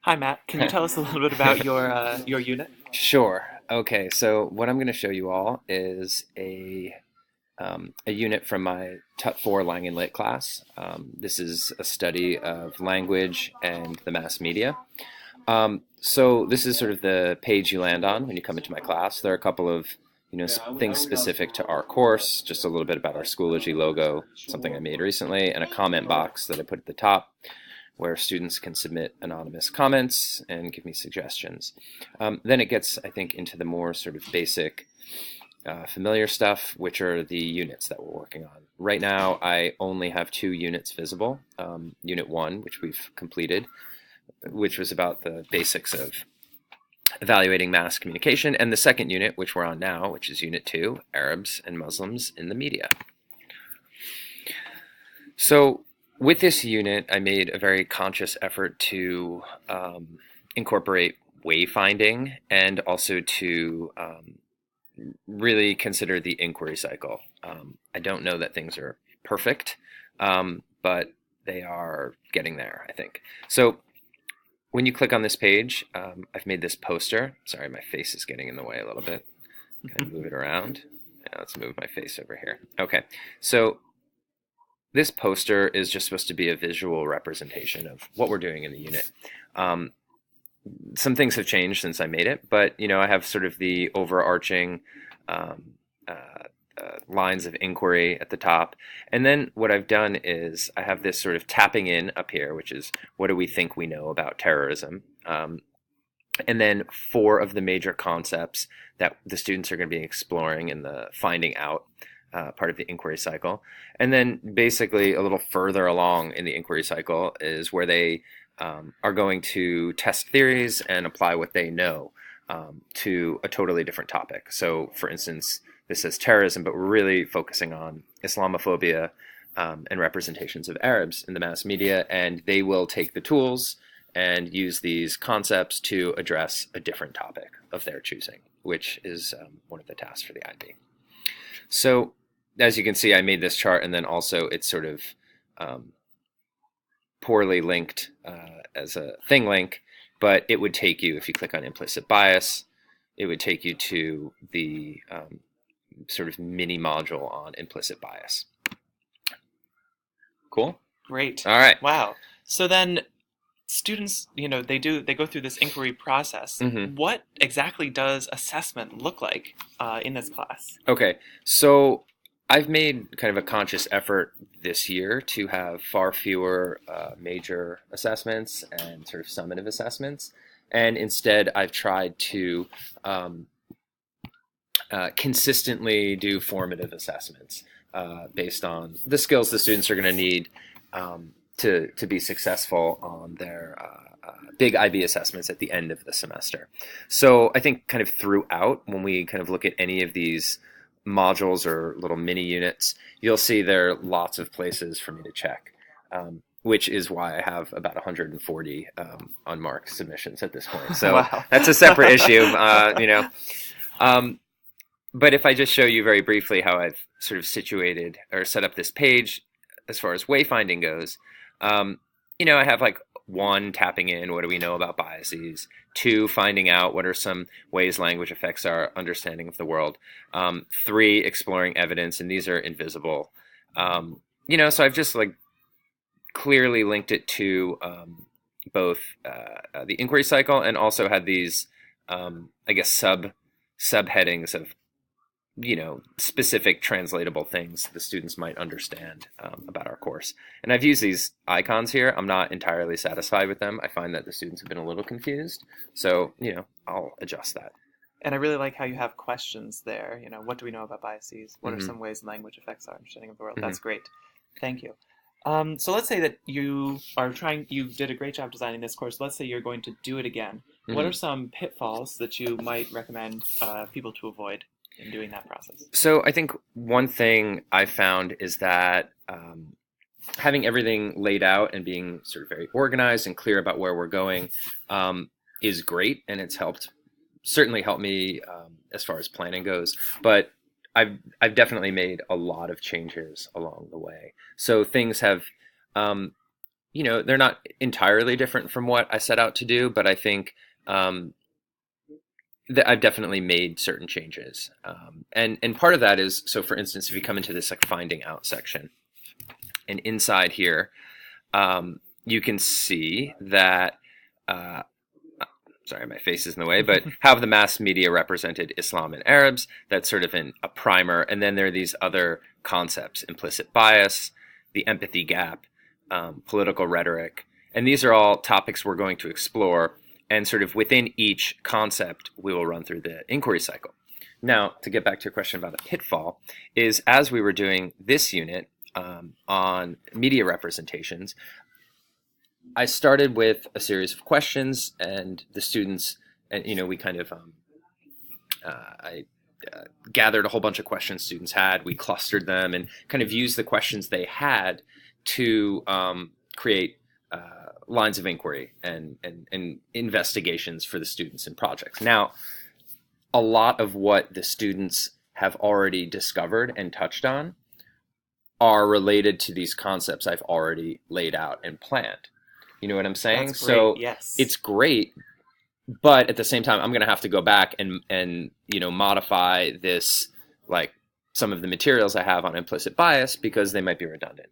Hi, Matt. Can you tell us a little bit about your unit? Sure. Okay, so what I'm going to show you all is a unit from my Tut 4 Lang and Lit class. This is a study of language and the mass media. So this is sort of the page you land on when you come into my class. There are a couple of things specific to our course, just a little bit about our Schoology logo, something I made recently, and a comment box that I put at the top where students can submit anonymous comments and give me suggestions. Then it gets, I think, into the more sort of basic, familiar stuff, which are the units that we're working on. Right now, I only have two units visible. Unit 1, which we've completed, which was about the basics of evaluating mass communication, and the second unit, which we're on now, which is Unit 2, Arabs and Muslims in the Media. So with this unit, I made a very conscious effort to incorporate wayfinding and also to really consider the inquiry cycle. I don't know that things are perfect, but they are getting there, I think. So when you click on this page, I've made this poster. Sorry, my face is getting in the way a little bit. Can I move it around? Yeah, let's move my face over here. Okay, so this poster is just supposed to be a visual representation of what we're doing in the unit. Some things have changed since I made it, but I have sort of the overarching um, lines of inquiry at the top. And then what I've done is I have this sort of tapping in up here, which is what do we think we know about terrorism? And then four of the major concepts that the students are going to be exploring in the finding out part of the inquiry cycle. And then basically a little further along in the inquiry cycle is where they are going to test theories and apply what they know to a totally different topic. So for instance, this says terrorism, but we're really focusing on Islamophobia and representations of Arabs in the mass media, and they will take the tools and use these concepts to address a different topic of their choosing, which is one of the tasks for the IB. So as you can see, I made this chart, and then also it's sort of poorly linked as a thing link, but it would take you, if you click on implicit bias, it would take you to the sort of mini module on implicit bias. Cool? Great. All right. Wow. So then students, they go through this inquiry process. Mm-hmm. What exactly does assessment look like in this class? Okay. So I've made kind of a conscious effort this year to have far fewer major assessments and sort of summative assessments. And instead, I've tried to consistently do formative assessments based on the skills the students are going to need to be successful on their big IB assessments at the end of the semester. So I think kind of throughout, when we kind of look at any of these modules or little mini units, you'll see there are lots of places for me to check, which is why I have about 140 unmarked submissions at this point. So Wow. that's a separate issue, but if I just show you very briefly how I've sort of situated or set up this page as far as wayfinding goes, I have like 1, tapping in, what do we know about biases? 2, finding out what are some ways language affects our understanding of the world. 3, exploring evidence, and these are invisible. So I've just like clearly linked it to both the inquiry cycle and also had these, I guess, subheadings of specific translatable things the students might understand about our course. And I've used these icons here. I'm not entirely satisfied with them. I find that the students have been a little confused. So, I'll adjust that. And I really like how you have questions there. What do we know about biases? What are Mm-hmm. some ways language affects our understanding of the world? Mm-hmm. That's great. Thank you. So let's say that you did a great job designing this course. Let's say you're going to do it again. Mm-hmm. What are some pitfalls that you might recommend people to avoid in doing that process? So I think one thing I found is that having everything laid out and being sort of very organized and clear about where we're going is great, and it's certainly helped me as far as planning goes. But I've definitely made a lot of changes along the way. So things have they're not entirely different from what I set out to do, but I think um, that I've definitely made certain changes. And part of that is, so for instance, if you come into this like finding out section, and inside here, you can see that. Uh, Sorry, my face is in the way, but how have the mass media represented Islam and Arabs? That's sort of a primer. And then there are these other concepts: implicit bias, the empathy gap, political rhetoric. And these are all topics we're going to explore. And sort of within each concept, we will run through the inquiry cycle. Now, to get back to your question about a pitfall, is as we were doing this unit on media representations, I started with a series of questions, and the students, and we kind of, I gathered a whole bunch of questions students had. We clustered them and kind of used the questions they had to create lines of inquiry and investigations for the students and projects. Now, a lot of what the students have already discovered and touched on are related to these concepts I've already laid out and planned. You know what I'm saying? That's great. So Yes. it's great, but at the same time, I'm going to have to go back and modify this, like some of the materials I have on implicit bias, because they might be redundant.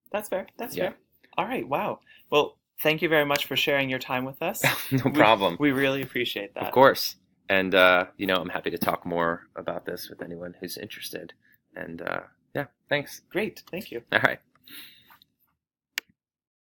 That's fair. That's Yeah. fair. All right. Wow. Well, thank you very much for sharing your time with us. No problem. We really appreciate that. Of course. And, I'm happy to talk more about this with anyone who's interested. And, yeah, thanks. Great. Thank you. All right.